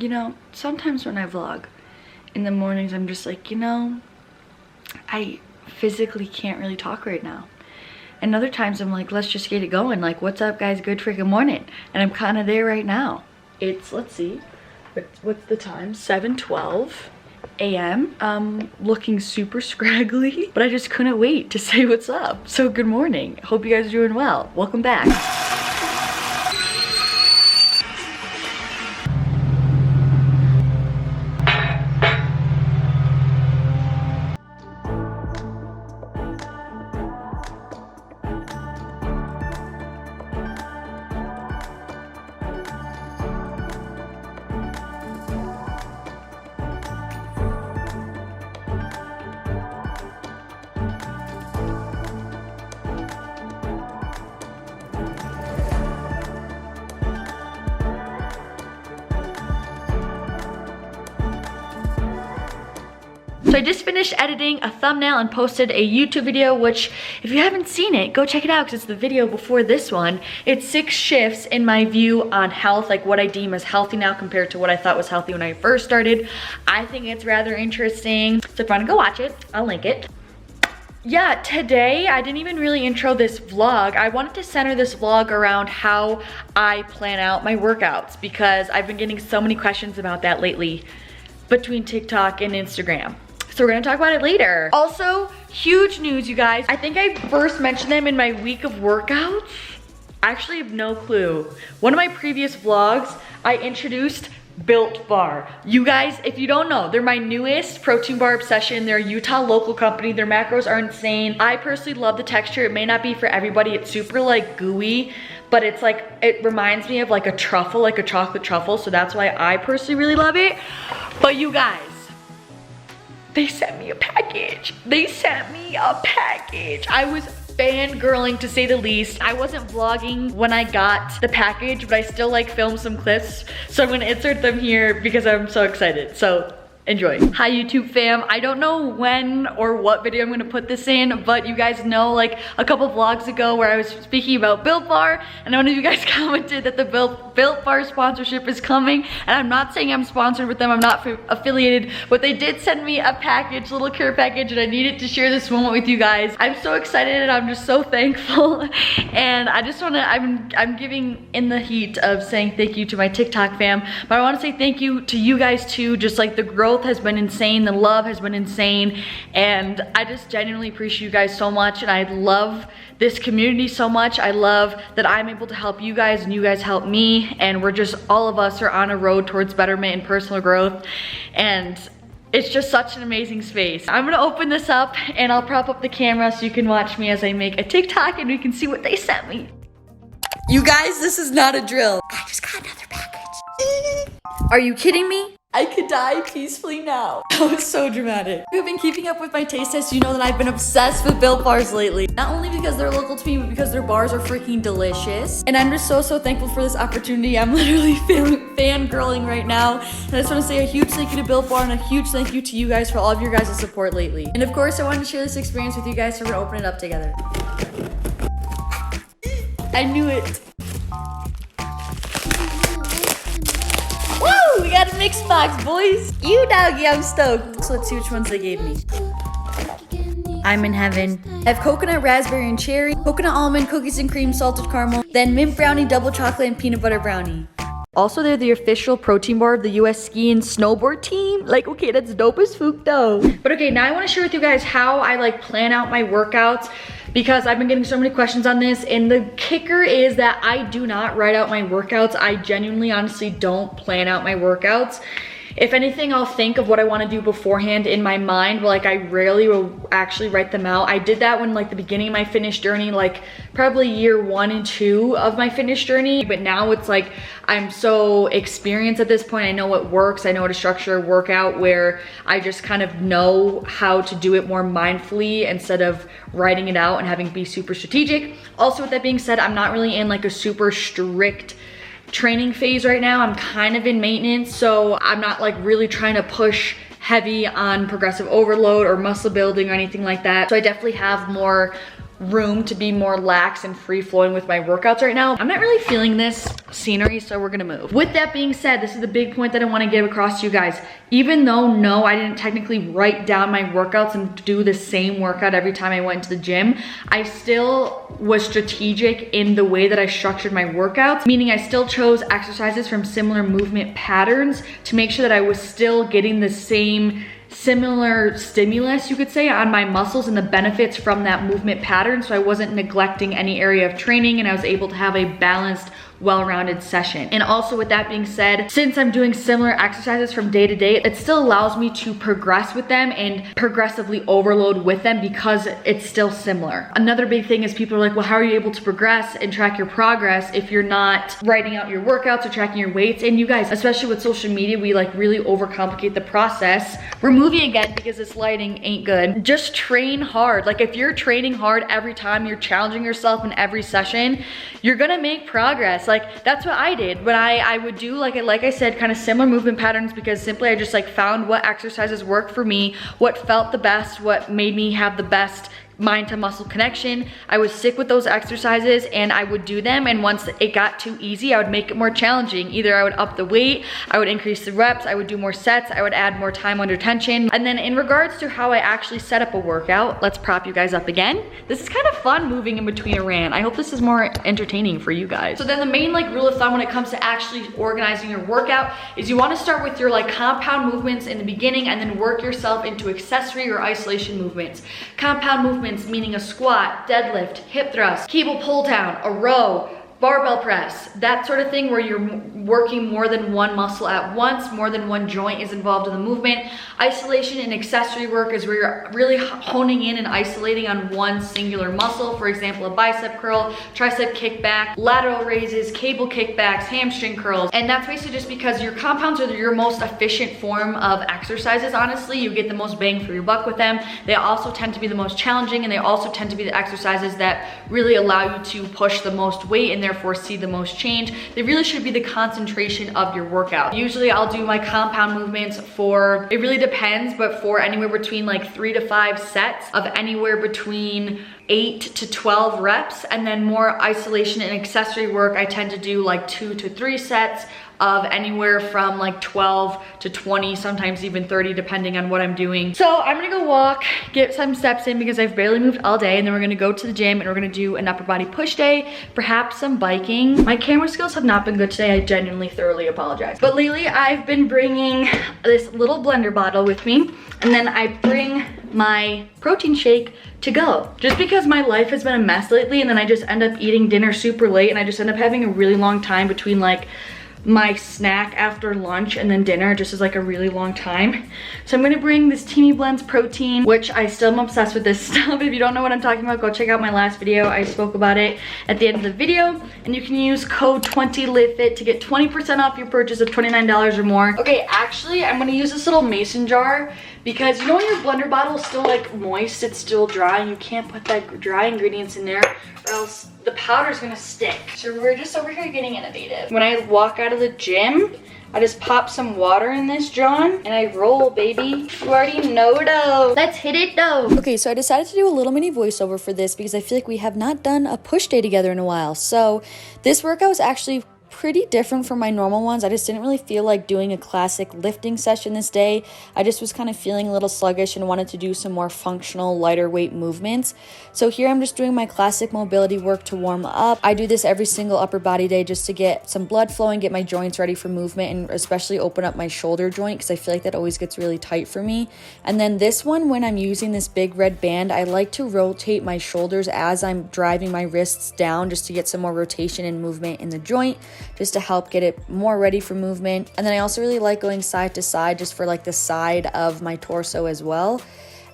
You know, sometimes when I vlog in the mornings, I'm just like, you know, I physically can't really talk right now. And other times I'm like, let's just get it going. Like, what's up, guys? Good freaking morning. And I'm kind of there right now. It's, let's see, what's the time? 7:12 a.m. Looking super scraggly, but I just couldn't wait to say what's up. So good morning. Hope you guys are doing well. Welcome back. So I just finished editing a thumbnail and posted a YouTube video, which if you haven't seen it, go check it out because it's the video before this one. It's 6 shifts in my view on health, like what I deem as healthy now compared to what I thought was healthy when I first started. I think it's rather interesting. So if you wanna go watch it, I'll link it. Yeah, today I didn't even really intro this vlog. I wanted to center this vlog around how I plan out my workouts because I've been getting so many questions about that lately between TikTok and Instagram. So we're gonna talk about it later. Also, huge news, you guys. I think I first mentioned them in my week of workouts. I actually have no clue. One of my previous vlogs, I introduced Billbar. You guys, if you don't know, they're my newest protein bar obsession. They're a Utah local company. Their macros are insane. I personally love the texture. It may not be for everybody. It's super like gooey, but it's like, it reminds me of like a truffle, like a chocolate truffle. So that's why I personally really love it. But you guys, they sent me a package. They sent me a package. I was fangirling to say the least. I wasn't vlogging when I got the package, but I still like filmed some clips. So I'm gonna insert them here because I'm so excited. So enjoy. Hi YouTube fam. I don't know when or what video I'm gonna put this in, but you guys know like a couple vlogs ago where I was speaking about Billbar, and one of you guys commented that the Billbar sponsorship is coming, and I'm not saying I'm sponsored with them, I'm not affiliated, but they did send me a package, little care package, and I needed to share this moment with you guys. I'm so excited and I'm just so thankful, and I just wanna, I'm giving in the heat of saying thank you to my TikTok fam, but I wanna say thank you to you guys too. Just like the growth has been insane, the love has been insane, and I just genuinely appreciate you guys so much, and I love this community so much. I love that I'm able to help you guys and you guys help me, and we're just, all of us are on a road towards betterment and personal growth, and it's just such an amazing space. I'm gonna open this up and I'll prop up the camera so you can watch me as I make a TikTok and we can see what they sent me. You guys, this is not a drill. I just got another package. Are you kidding me? I could die peacefully now. That was so dramatic. If you've been keeping up with my taste test, you know that I've been obsessed with Billbars lately. Not only because they're local to me, but because their bars are freaking delicious. And I'm just so thankful for this opportunity. I'm literally fangirling right now. And I just want to say a huge thank you to Billbar and a huge thank you to you guys for all of your guys' support lately. And of course, I wanted to share this experience with you guys, so we're gonna open it up together. I knew it. Woo! We got a mixed box, boys. You doggy, I'm stoked. So let's see which ones they gave me. I'm in heaven. I have coconut, raspberry, and cherry, coconut almond, cookies and cream, salted caramel, then mint brownie, double chocolate, and peanut butter brownie. Also, they're the official protein bar of the US ski and snowboard team. Like, okay, that's dope as fuck though. But okay, now I wanna share with you guys how I like plan out my workouts, because I've been getting so many questions on this, and the kicker is that I do not write out my workouts. I genuinely, honestly don't plan out my workouts. If anything, I'll think of what I wanna do beforehand in my mind, but like I rarely will actually write them out. I did that when like the beginning of my fitness journey, like probably year 1 and 2 of my fitness journey, but now it's like I'm so experienced at this point. I know what works, I know how to structure a workout where I just kind of know how to do it more mindfully instead of writing it out and having to be super strategic. Also, with that being said, I'm not really in like a super strict training phase right now. I'm kind of in maintenance, so I'm not like really trying to push heavy on progressive overload or muscle building or anything like that. So I definitely have more room to be more lax and free flowing with my workouts right now. I'm not really feeling this scenery, so we're gonna move. With that being said, this is the big point that I wanna give across to you guys. Even though, no, I didn't technically write down my workouts and do the same workout every time I went to the gym, I still was strategic in the way that I structured my workouts, meaning I still chose exercises from similar movement patterns to make sure that I was still getting the same similar stimulus, you could say, on my muscles and the benefits from that movement pattern, so I wasn't neglecting any area of training and I was able to have a balanced, well-rounded session. And also, with that being said, since I'm doing similar exercises from day to day, it still allows me to progress with them and progressively overload with them because it's still similar. Another big thing is people are like, well, how are you able to progress and track your progress if you're not writing out your workouts or tracking your weights? And you guys, especially with social media, we like really overcomplicate the process. We're moving again because this lighting ain't good. Just train hard. Like, if you're training hard every time, you're challenging yourself in every session, you're gonna make progress. Like, that's what I did when I would do, like I said, kind of similar movement patterns, because simply I just like found what exercises worked for me, what felt the best, what made me have the best mind to muscle connection. I would stick with those exercises and I would do them, and once it got too easy, I would make it more challenging. Either I would up the weight, I would increase the reps, I would do more sets, I would add more time under tension. And then in regards to how I actually set up a workout, let's prop you guys up again. This is kind of fun moving in between a rant. I hope this is more entertaining for you guys. So then the main like rule of thumb when it comes to actually organizing your workout is you want to start with your like compound movements in the beginning and then work yourself into accessory or isolation movements. Compound movements meaning a squat, deadlift, hip thrust, cable pull down, a row, barbell press, that sort of thing, where you're working more than one muscle at once, more than one joint is involved in the movement. Isolation and accessory work is where you're really honing in and isolating on one singular muscle. For example, a bicep curl, tricep kickback, lateral raises, cable kickbacks, hamstring curls. And that's basically just because your compounds are your most efficient form of exercises, honestly. You get the most bang for your buck with them. They also tend to be the most challenging, and they also tend to be the exercises that really allow you to push the most weight and therefore see the most change. They really should be the concentration of your workout. Usually I'll do my compound movements for, it really depends, but for anywhere between like 3 to 5 sets of anywhere between 8 to 12 reps. And then more isolation and accessory work, I tend to do like 2 to 3 sets of anywhere from like 12 to 20, sometimes even 30, depending on what I'm doing. So I'm gonna go walk, get some steps in because I've barely moved all day, and then we're gonna go to the gym and we're gonna do an upper body push day, perhaps some biking. My camera skills have not been good today. I genuinely thoroughly apologize. But lately I've been bringing this little blender bottle with me, and then I bring my protein shake to go. Just because my life has been a mess lately, and then I just end up eating dinner super late, and I just end up having a really long time between like my snack after lunch and then dinner, just is like a really long time. So I'm gonna bring this Teeny Blends protein, which I still am obsessed with this stuff. If you don't know what I'm talking about, go check out my last video. I spoke about it at the end of the video, and you can use code 20LIVFIT to get 20% off your purchase of $29 or more. Okay, actually, I'm gonna use this little mason jar because you know when your blender bottle is still like moist, it's still dry, and you can't put that dry ingredients in there or else the powder's gonna stick. So we're just over here getting innovative. When I walk out of the gym, I just pop some water in this, John, and I roll, baby. You already know though. Let's hit it though. Okay, so I decided to do a little mini voiceover for this because I feel like we have not done a push day together in a while. So this workout was actually pretty different from my normal ones. I just didn't really feel like doing a classic lifting session this day. I just was kind of feeling a little sluggish and wanted to do some more functional, lighter weight movements. So here I'm just doing my classic mobility work to warm up. I do this every single upper body day just to get some blood flowing, get my joints ready for movement, and especially open up my shoulder joint because I feel like that always gets really tight for me. And then this one, when I'm using this big red band, I like to rotate my shoulders as I'm driving my wrists down just to get some more rotation and movement in the joint, just to help get it more ready for movement. And then I also really like going side to side just for like the side of my torso as well.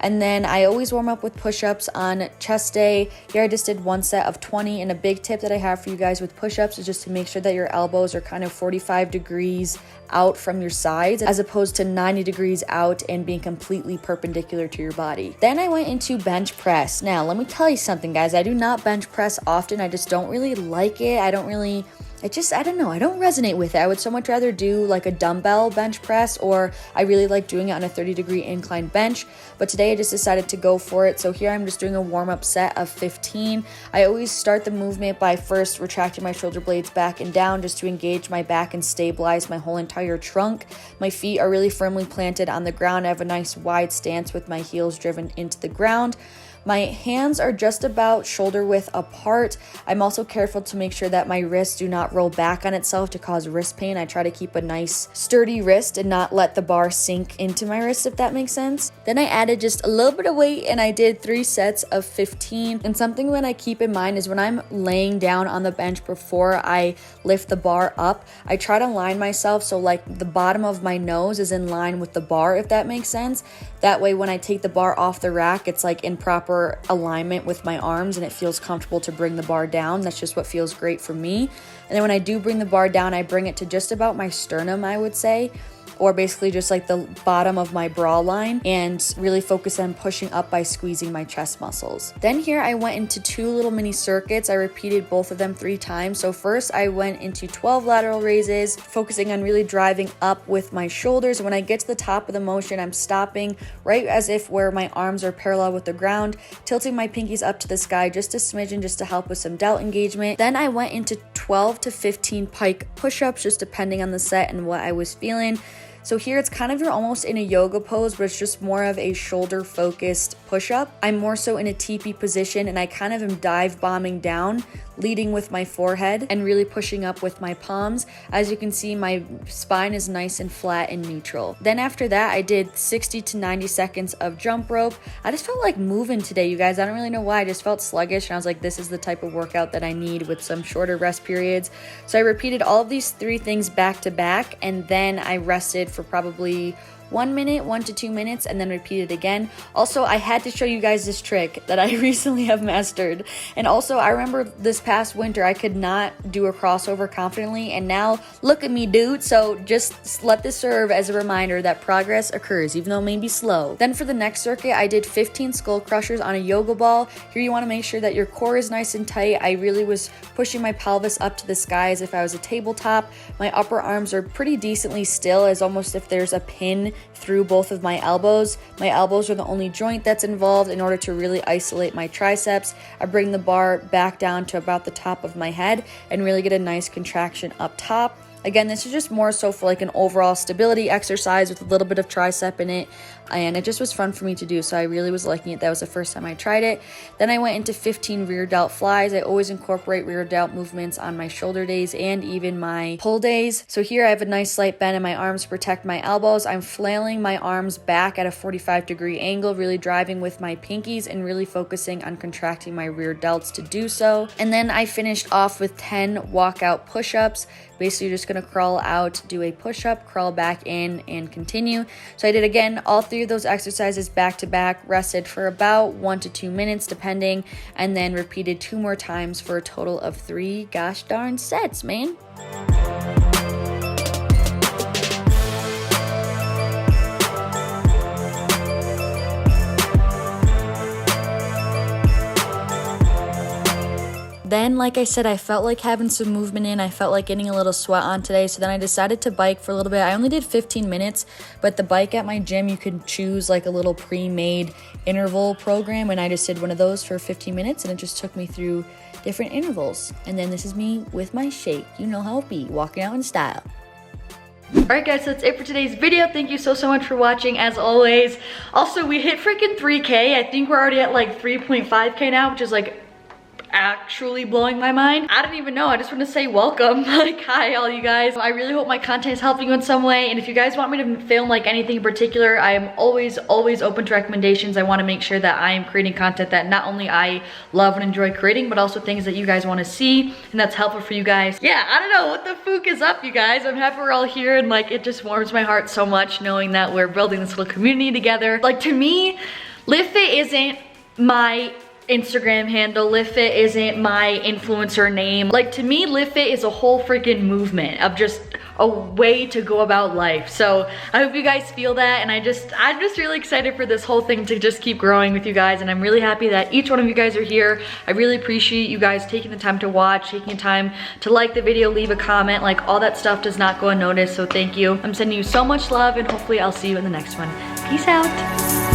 And then I always warm up with push-ups on chest day. Here I just did one set of 20, and a big tip that I have for you guys with push-ups is just to make sure that your elbows are kind of 45 degrees out from your sides as opposed to 90 degrees out and being completely perpendicular to your body. Then I went into bench press. Now, let me tell you something, guys. I do not bench press often. I just don't really like it. I don't really I don't know, I don't resonate with it. I would so much rather do like a dumbbell bench press, or I really like doing it on a 30-degree incline bench. But today I just decided to go for it. So here I'm just doing a warm-up set of 15. I always start the movement by first retracting my shoulder blades back and down just to engage my back and stabilize my whole entire trunk. My feet are really firmly planted on the ground. I have a nice wide stance with my heels driven into the ground. My hands are just about shoulder width apart. I'm also careful to make sure that my wrists do not roll back on itself to cause wrist pain. I try to keep a nice sturdy wrist and not let the bar sink into my wrist, if that makes sense. Then I added just a little bit of weight and I did 3 sets of 15. And something that I keep in mind is when I'm laying down on the bench before I lift the bar up, I try to line myself so like the bottom of my nose is in line with the bar, if that makes sense. That way when I take the bar off the rack, it's like in proper alignment with my arms and it feels comfortable to bring the bar down. That's just what feels great for me. And then when I do bring the bar down, I bring it to just about my sternum, I would say, or basically just like the bottom of my bra line, and really focus on pushing up by squeezing my chest muscles. Then here I went into 2 little mini circuits. I repeated both of them 3 times. So first I went into 12 lateral raises, focusing on really driving up with my shoulders. When I get to the top of the motion, I'm stopping right as if where my arms are parallel with the ground, tilting my pinkies up to the sky just a smidgen just to help with some delt engagement. Then I went into 12 to 15 pike push-ups, just depending on the set and what I was feeling. So here it's kind of, you're almost in a yoga pose, but it's just more of a shoulder focused push-up. I'm more so in a teepee position and I kind of am dive bombing down, leading with my forehead and really pushing up with my palms. As you can see, my spine is nice and flat and neutral. Then after that, I did 60 to 90 seconds of jump rope. I just felt like moving today, you guys. I don't really know why. I just felt sluggish and I was like, this is the type of workout that I need with some shorter rest periods. So I repeated all of these 3 things back to back, and then I rested for probably 1 minute, 1 to 2 minutes, and then repeat it again. Also, I had to show you guys this trick that I recently have mastered. And also, I remember this past winter, I could not do a crossover confidently, and now look at me, dude. So just let this serve as a reminder that progress occurs, even though it may be slow. Then for the next circuit, I did 15 skull crushers on a yoga ball. Here you want to make sure that your core is nice and tight. I really was pushing my pelvis up to the sky as if I was a tabletop. My upper arms are pretty decently still, as almost if there's a pin through both of my elbows. My elbows are the only joint that's involved in order to really isolate my triceps. I bring the bar back down to about the top of my head and really get a nice contraction up top. Again, this is just more so for like an overall stability exercise with a little bit of tricep in it, and it just was fun for me to do, so I really was liking it. That was the first time I tried it. Then I went into 15 rear delt flies. I always incorporate rear delt movements on my shoulder days and even my pull days. So here I have a nice slight bend in my arms to protect my elbows. I'm flailing my arms back at a 45-degree angle, really driving with my pinkies and really focusing on contracting my rear delts to do so. And then I finished off with 10 walk out push-ups. Basically, you're just gonna crawl out, do a push-up, crawl back in, and continue. So I did, again, all 3 of those exercises back to back, rested for about 1 to 2 minutes, depending, and then repeated 2 more times for a total of 3 gosh darn sets, man. Then, like I said, I felt like having some movement in. I felt like getting a little sweat on today. So then I decided to bike for a little bit. I only did 15 minutes, but the bike at my gym, you can choose like a little pre-made interval program. And I just did one of those for 15 minutes and it just took me through different intervals. And then this is me with my shake. You know how it be, walking out in style. Alright guys, so that's it for today's video. Thank you so much for watching, as always. Also, we hit freaking 3K. I think we're already at like 3.5K now, which is like actually blowing my mind. I don't even know. I just want to say welcome. Like, hi all you guys. I really hope my content is helping you in some way, and if you guys want me to film like anything in particular, I am always open to recommendations. I want to make sure that I am creating content that not only I love and enjoy creating, but also things that you guys want to see and that's helpful for you guys. Yeah, I don't know what the fook is up, you guys. I'm happy we're all here, and like it just warms my heart so much knowing that we're building this little community together. Like, to me, Lift Fit isn't my Instagram handle. Live Fit isn't my influencer name. Like, to me, Live Fit is a whole freaking movement of just a way to go about life. So I hope you guys feel that, and I'm just really excited for this whole thing to just keep growing with you guys, and I'm really happy that each one of you guys are here. I really appreciate you guys taking the time to watch, taking the time to like the video, leave a comment. Like, all that stuff does not go unnoticed, so thank you. I'm sending you so much love, and hopefully I'll see you in the next one. Peace out.